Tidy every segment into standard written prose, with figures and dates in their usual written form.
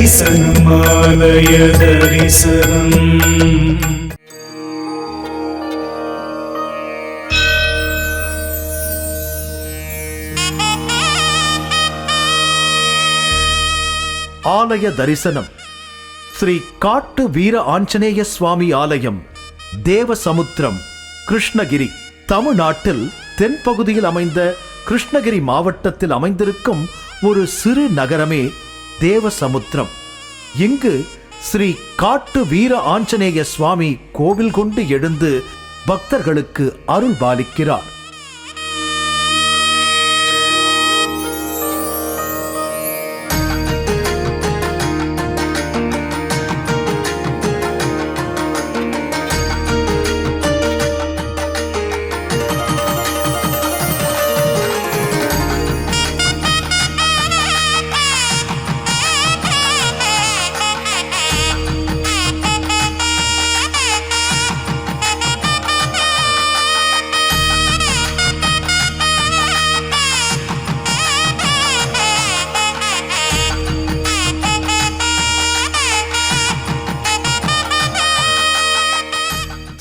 தரிசனமாலய தரிசனம். ஆலய தரிசனம். ஸ்ரீ காட்டு வீர ஆஞ்சநேய சுவாமி ஆலயம், தேவசமுத்திரம், கிருஷ்ணகிரி. தமிழ்நாட்டில் தென்பகுதியில் அமைந்த கிருஷ்ணகிரி மாவட்டத்தில் அமைந்திருக்கும் ஒரு சிறு நகரமே தேவசமுத்திரம். இங்கு ஸ்ரீ காட்டு வீர ஆஞ்சநேய சுவாமி கோவில் கொண்டு எழுந்து பக்தர்களுக்கு அருள் பாலிக்கிறார்.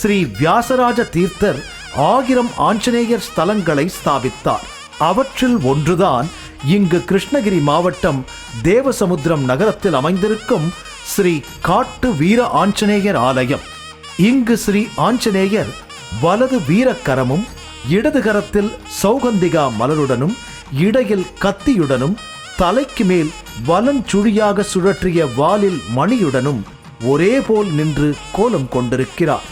ஸ்ரீ வியாசராஜ தீர்த்தர் 1000 ஆஞ்சநேயர் ஸ்தலங்களை ஸ்தாபித்தார். அவற்றில் ஒன்றுதான் இங்கு கிருஷ்ணகிரி மாவட்டம் தேவசமுத்திரம் நகரத்தில் அமைந்திருக்கும் ஸ்ரீ காட்டு வீர ஆஞ்சநேயர் ஆலயம். இங்கு ஸ்ரீ ஆஞ்சநேயர் வலது வீரக்கரமும் இடது கரத்தில் சௌகந்திகா மலருடனும் இடையில் கத்தியுடனும் தலைக்கு மேல் வலஞ்சுழியாக சுழற்றிய வாலில் மணியுடனும் ஒரே போல் நின்று கோலம் கொண்டிருக்கிறார்.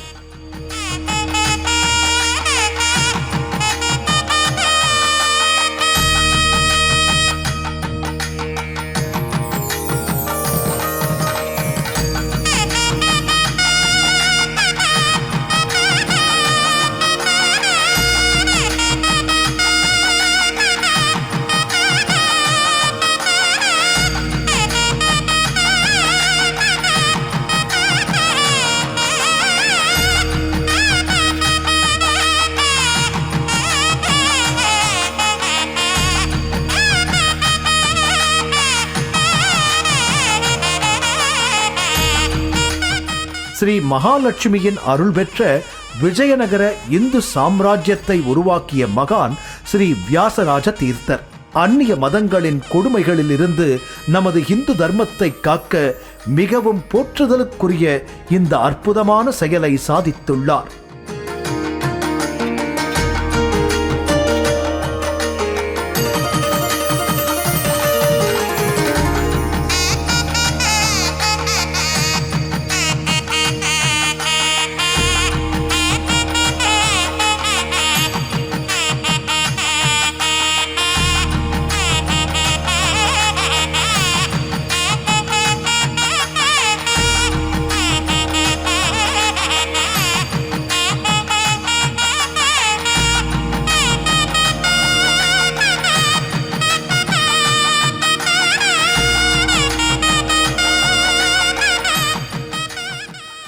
ஸ்ரீ மகாலட்சுமியின் அருள் பெற்ற விஜயநகர இந்து சாம்ராஜ்யத்தை உருவாக்கிய மகான் ஸ்ரீ வியாசராஜ தீர்த்தர். அந்நிய மதங்களின் கொடுமைகளில் இருந்து நமது இந்து தர்மத்தை காக்க மிகவும் போற்றுதலுக்குரிய இந்த அற்புதமான செயலை சாதித்துள்ளார்.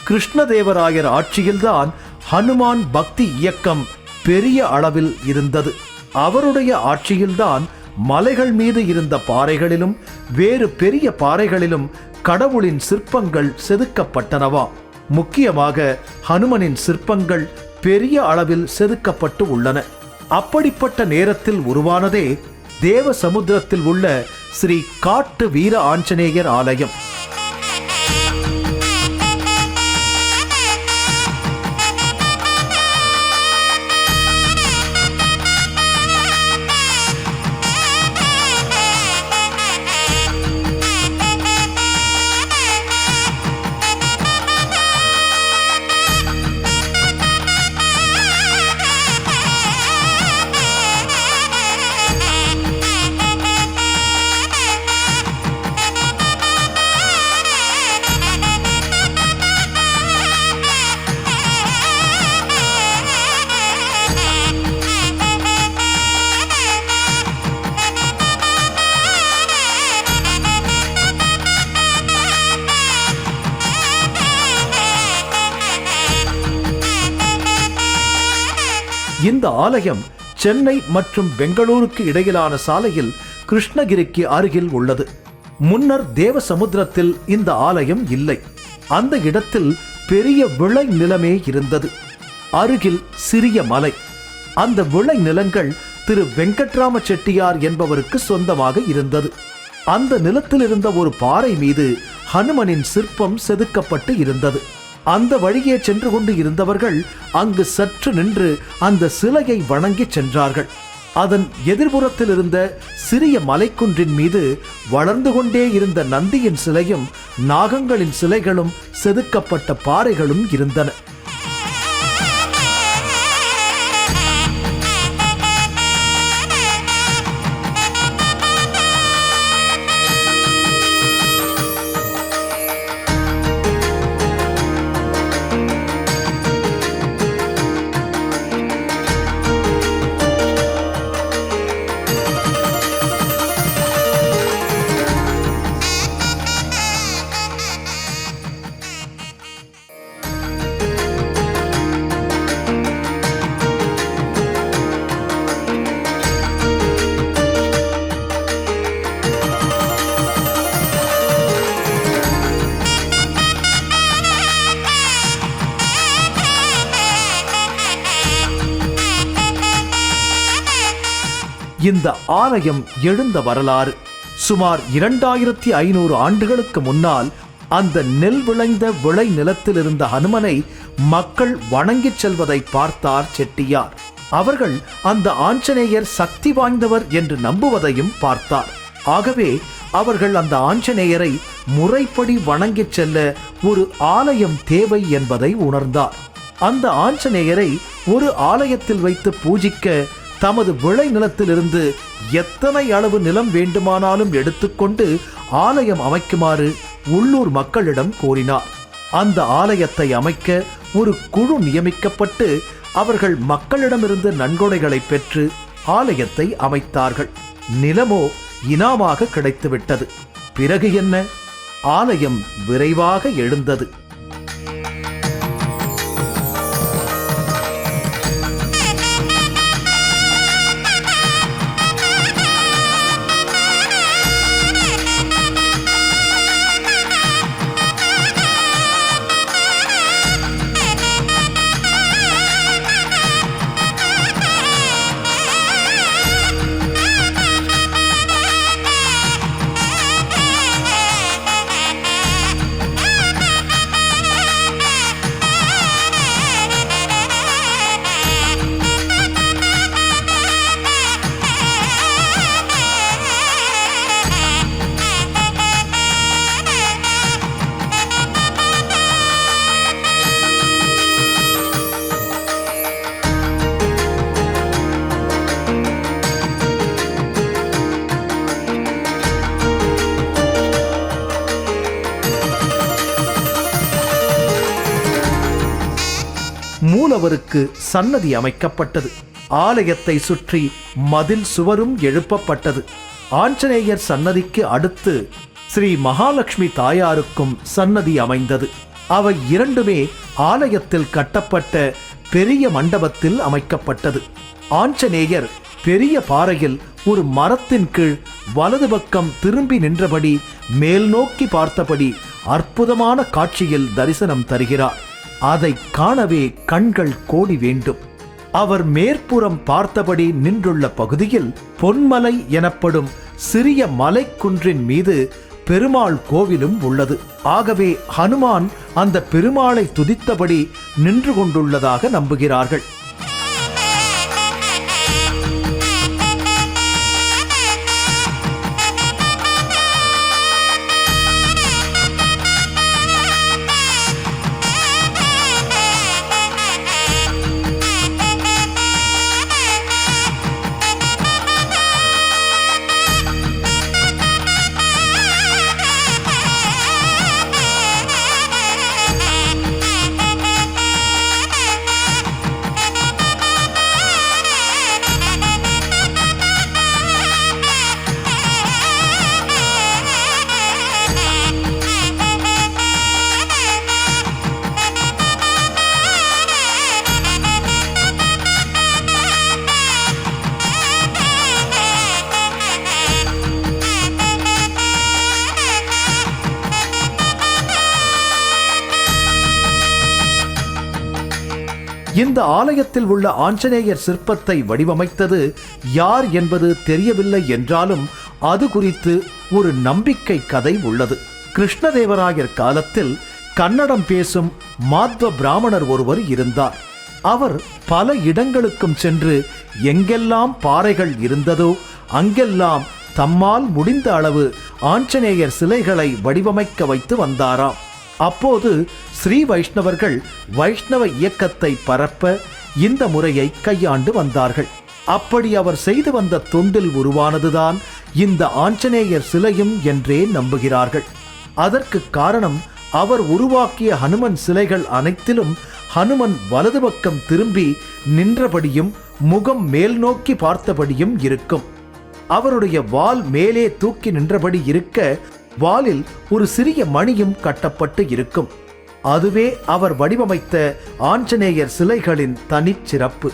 கிருஷ்ணதேவராயர் ஆட்சியில்தான் ஹனுமான் பக்தி இயக்கம் பெரிய அளவில் இருந்தது. அவருடைய ஆட்சியில்தான் மலைகள் மீது இருந்த பாறைகளிலும் வேறு பெரிய பாறைகளிலும் கடவுளின் சிற்பங்கள் செதுக்கப்பட்டனவா. முக்கியமாக ஹனுமனின் சிற்பங்கள் பெரிய அளவில் செதுக்கப்பட்டு உள்ளன. அப்படிப்பட்ட நேரத்தில் உருவானதே தேவசமுத்திரத்தில் உள்ள ஸ்ரீ காட்டு வீர ஆஞ்சநேயர் ஆலயம். இந்த ஆலயம் சென்னை மற்றும் பெங்களூருக்கு இடையிலான சாலையில் கிருஷ்ணகிரிக்கு அருகில் உள்ளது. முன்னர் தேவ சமுத்திரத்தில் இந்த ஆலயம் இல்லை. அந்த இடத்தில் பெரிய விளை நிலமே இருந்தது. அருகில் சிறிய மலை. அந்த விளை நிலங்கள் திரு வெங்கட்ராம செட்டியார் என்பவருக்கு சொந்தமாக இருந்தது. அந்த நிலத்தில் இருந்த ஒரு பாறை மீது ஹனுமனின் சிற்பம் செதுக்கப்பட்டு இருந்தது. அந்த வழியே சென்று கொண்டு இருந்தவர்கள் அங்கு சற்று நின்று அந்த சிலையை வணங்கி சென்றார்கள். அதன் எதிர்புறத்தில் இருந்த சிறிய மலைக்குன்றின் மீது வளர்ந்து கொண்டே இருந்த நந்தியின் சிலையும் நாகங்களின் சிலைகளும் செதுக்கப்பட்ட பாறைகளும் இருந்தன. இந்த ஆலயம் எழுந்த வரலாறு சுமார் 2500 ஆண்டுகளுக்கு முன்னால் அந்த நெல் விளைந்த விளை நிலத்தில் இருந்த ஹனுமனை மக்கள் வணங்கிச் செல்வதை பார்த்தார் செட்டியார். அவர்கள் அந்த ஆஞ்சநேயர் சக்தி வாய்ந்தவர் என்று நம்புவதையும் பார்த்தார். ஆகவே அவர்கள் அந்த ஆஞ்சநேயரை முறைப்படி வணங்கிச் செல்ல ஒரு ஆலயம் தேவை என்பதை உணர்ந்தார். அந்த ஆஞ்சநேயரை ஒரு ஆலயத்தில் வைத்து பூஜிக்க தமது விளை நிலத்திலிருந்து எத்தனை அளவு நிலம் வேண்டுமானாலும் எடுத்துக்கொண்டு ஆலயம் அமைக்குமாறு உள்ளூர் மக்களிடம் கோரினார். அந்த ஆலயத்தை அமைக்க ஒரு குழு நியமிக்கப்பட்டு அவர்கள் மக்களிடமிருந்து நன்கொடைகளை பெற்று ஆலயத்தை அமைத்தார்கள். நிலமோ இனாமாக கிடைத்துவிட்டது. பிறகு என்ன? ஆலயம் விரைவாக எழுந்தது. மூலவருக்கு சன்னதி அமைக்கப்பட்டது. ஆலயத்தை சுற்றி மதில் சுவரும் எழுப்பப்பட்டது. ஆஞ்சநேயர் சன்னதிக்கு அடுத்து ஸ்ரீ மகாலட்சுமி தாயாருக்கும் சன்னதி அமைந்தது. அவை இரண்டுமே ஆலயத்தில் கட்டப்பட்ட பெரிய மண்டபத்தில் அமைக்கப்பட்டது. ஆஞ்சநேயர் பெரிய பாறையில் ஒரு மரத்தின் கீழ் வலது பக்கம் திரும்பி நின்றபடி மேல் நோக்கி பார்த்தபடி அற்புதமான காட்சியில் தரிசனம் தருகிறார். அதை காணவே கண்கள் கோடி வேண்டும். அவர் மேற்புறம் பார்த்தபடி நின்றுள்ள பகுதியில் பொன்மலை எனப்படும் சிறிய மலைக்குன்றின் மீது பெருமாள் கோவிலும் உள்ளது. ஆகவே ஹனுமான் அந்த பெருமாளை துதித்தபடி நின்று கொண்டுள்ளதாக நம்புகிறார்கள். இந்த ஆலயத்தில் உள்ள ஆஞ்சநேயர் சிற்பத்தை வடிவமைத்தது யார் என்பது தெரியவில்லை என்றாலும் அது குறித்து ஒரு நம்பிக்கை கதை உள்ளது. கிருஷ்ணதேவராயர் காலத்தில் கன்னடம் பேசும் மாத்வ பிராமணர் ஒருவர் இருந்தார். அவர் பல இடங்களுக்கும் சென்று எங்கெல்லாம் பாறைகள் இருந்ததோ அங்கெல்லாம் தம்மால் முடிந்த அளவு ஆஞ்சநேயர் சிலைகளை வடிவமைக்க வைத்து வந்தாராம். அப்போது ஸ்ரீ வைஷ்ணவர்கள் வைஷ்ணவ இயக்கத்தை பரப்ப இந்த முறையை கையாண்டு வந்தார்கள். அப்படி அவர் செய்து வந்த தொண்டில் உருவானதுதான் இந்த ஆஞ்சநேயர் சிலையும் என்றே நம்புகிறார்கள். அதற்கு காரணம் அவர் உருவாக்கிய ஹனுமன் சிலைகள் அனைத்திலும் ஹனுமன் வலது பக்கம் திரும்பி நின்றபடியும் முகம் மேல் நோக்கி பார்த்தபடியும் இருக்கும். அவருடைய வால் மேலே தூக்கி நின்றபடி இருக்க வாலில் ஒரு சிறிய மணியும் கட்டப்பட்டு இருக்கும். அதுவே அவர் வடிவமைத்த ஆஞ்சநேயர் சிலைகளின் தனிச்சிறப்பு.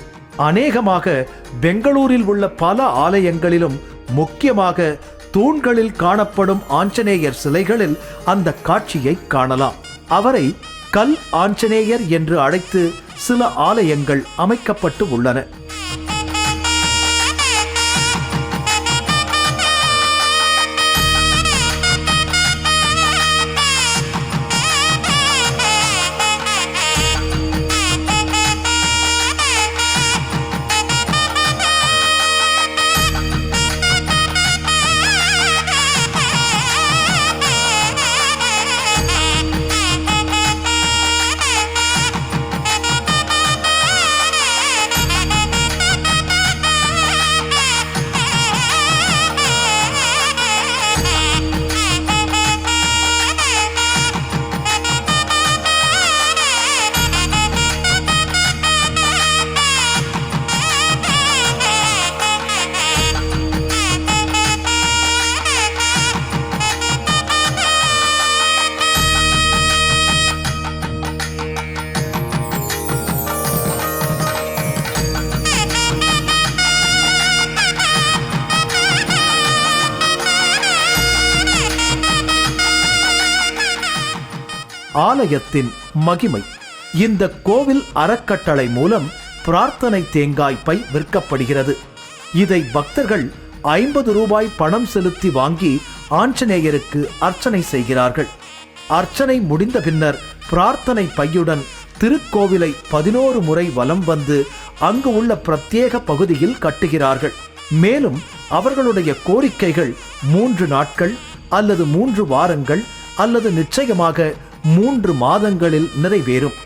அநேகமாக பெங்களூரில் உள்ள பல ஆலயங்களிலும் முக்கியமாக தூண்களில் காணப்படும் ஆஞ்சநேயர் சிலைகளில் அந்த காட்சியை காணலாம். அவரை கல் ஆஞ்சநேயர் என்று அழைத்து சில ஆலயங்கள் அமைக்கப்பட்டு உள்ளன. ஆலயத்தின் மகிமை. இந்த கோவில் அறக்கட்டளை மூலம் பிரார்த்தனை தேங்காய் பை விற்கப்படுகிறது. இதை பக்தர்கள் 50 ரூபாய் பணம் செலுத்தி வாங்கி ஆஞ்சநேயருக்கு அர்ச்சனை செய்கிறார்கள். அர்ச்சனை முடிந்த பின்னர் பிரார்த்தனை பையுடன் திருக்கோவிலை 11 முறை வலம் வந்து அங்கு உள்ள பிரத்யேக பகுதியில் கட்டுகிறார்கள். மேலும் அவர்களுடைய கோரிக்கைகள் 3 நாட்கள் அல்லது 3 வாரங்கள் அல்லது நிச்சயமாக 3 மாதங்களில் நிறைவேறும்.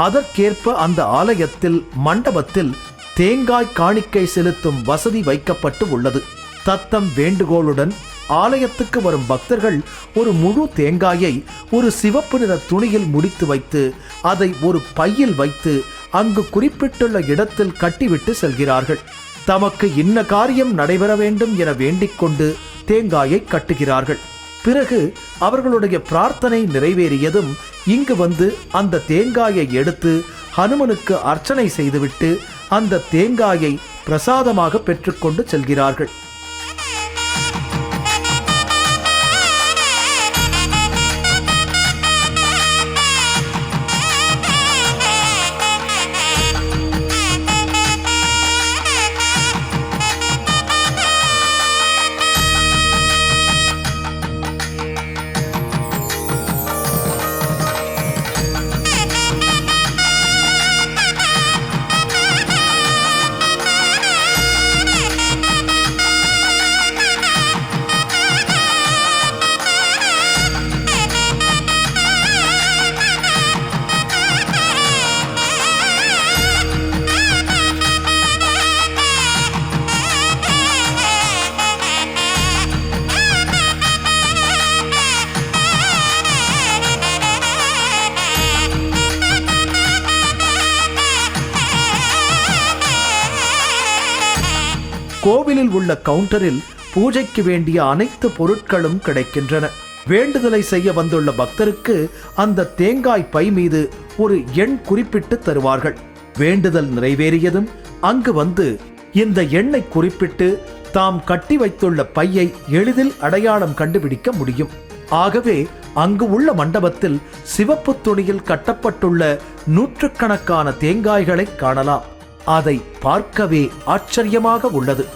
அதற்கேற்ப அந்த ஆலயத்தில் மண்டபத்தில் தேங்காய் காணிக்கை செலுத்தும் வசதி வைக்கப்பட்டு உள்ளது. தத்தம் வேண்டுகோளுடன் ஆலயத்துக்கு வரும் பக்தர்கள் ஒரு முழு தேங்காயை ஒரு சிவப்பு நிற துணியில் முடித்து வைத்து அதை ஒரு பையில் வைத்து அங்கு குறிப்பிட்டுள்ள இடத்தில் கட்டிவிட்டு செல்கிறார்கள். தமக்கு இன்ன காரியம் நடைபெற வேண்டும் என வேண்டிக் கொண்டு தேங்காயை கட்டுகிறார்கள். பிறகு அவர்களுடைய பிரார்த்தனை நிறைவேறியதும் இங்கு வந்து அந்த தேங்காயை எடுத்து ஹனுமனுக்கு அர்ச்சனை செய்துவிட்டு அந்த தேங்காயை பிரசாதமாக பெற்றுக்கொண்டு செல்கிறார்கள். கோவிலில் உள்ள கவுண்டரில் பூஜைக்கு வேண்டிய அனைத்து பொருட்களும் கிடைக்கின்றன. வேண்டுதலை செய்ய வந்துள்ள பக்தருக்கு அந்த தேங்காய் பை மீது ஒரு எண் குறிப்பிட்டு தருவார்கள். வேண்டுதல் நிறைவேறியதும் அங்கு வந்து இந்த எண்ணை குறிப்பிட்டு தாம் கட்டி வைத்துள்ள பையை எளிதில் அடையாளம் கண்டுபிடிக்க முடியும். ஆகவே அங்கு உள்ள மண்டபத்தில் சிவப்பு துணியில் கட்டப்பட்டுள்ள நூற்றுக்கணக்கான தேங்காய்களை காணலாம். அதை பார்க்கவே ஆச்சரியமாக உள்ளது.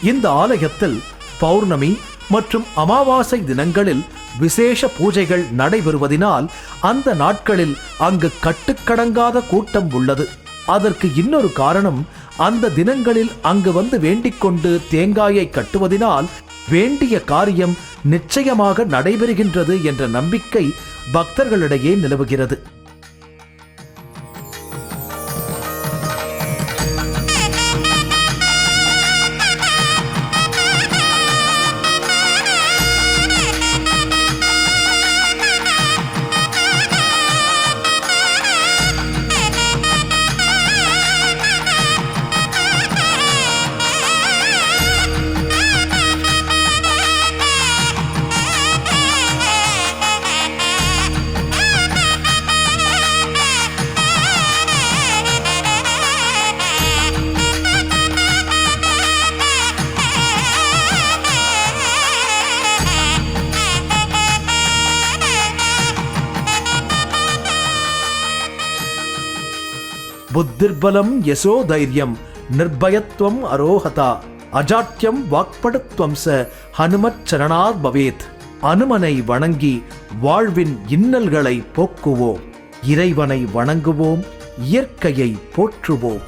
இந்த ஆலயத்தில் பௌர்ணமி மற்றும் அமாவாசை தினங்களில் விசேஷ பூஜைகள் நடைபெறுவதினால் அந்த நாட்களில் அங்கு கட்டுக்கடங்காத கூட்டம் உள்ளது. அதற்கு இன்னொரு காரணம், அந்த தினங்களில் அங்கு வந்து வேண்டிக் கொண்டு தேங்காயை கட்டுவதினால் வேண்டிய காரியம் நிச்சயமாக நடைபெறுகின்றது என்ற நம்பிக்கை பக்தர்களிடையே நிலவுகிறது. புத்திர்பலம் யசோ தைரியம் நிர்பயத்வம் அரோஹதா அஜாட்யம் வாக்படுத்வம் ச ஹனுமத் சரணாத் பவேத். அனுமனை வணங்கி வாழ்வின் இன்னல்களை போக்குவோம். இறைவனை வணங்குவோம், இயற்கையை போற்றுவோம்.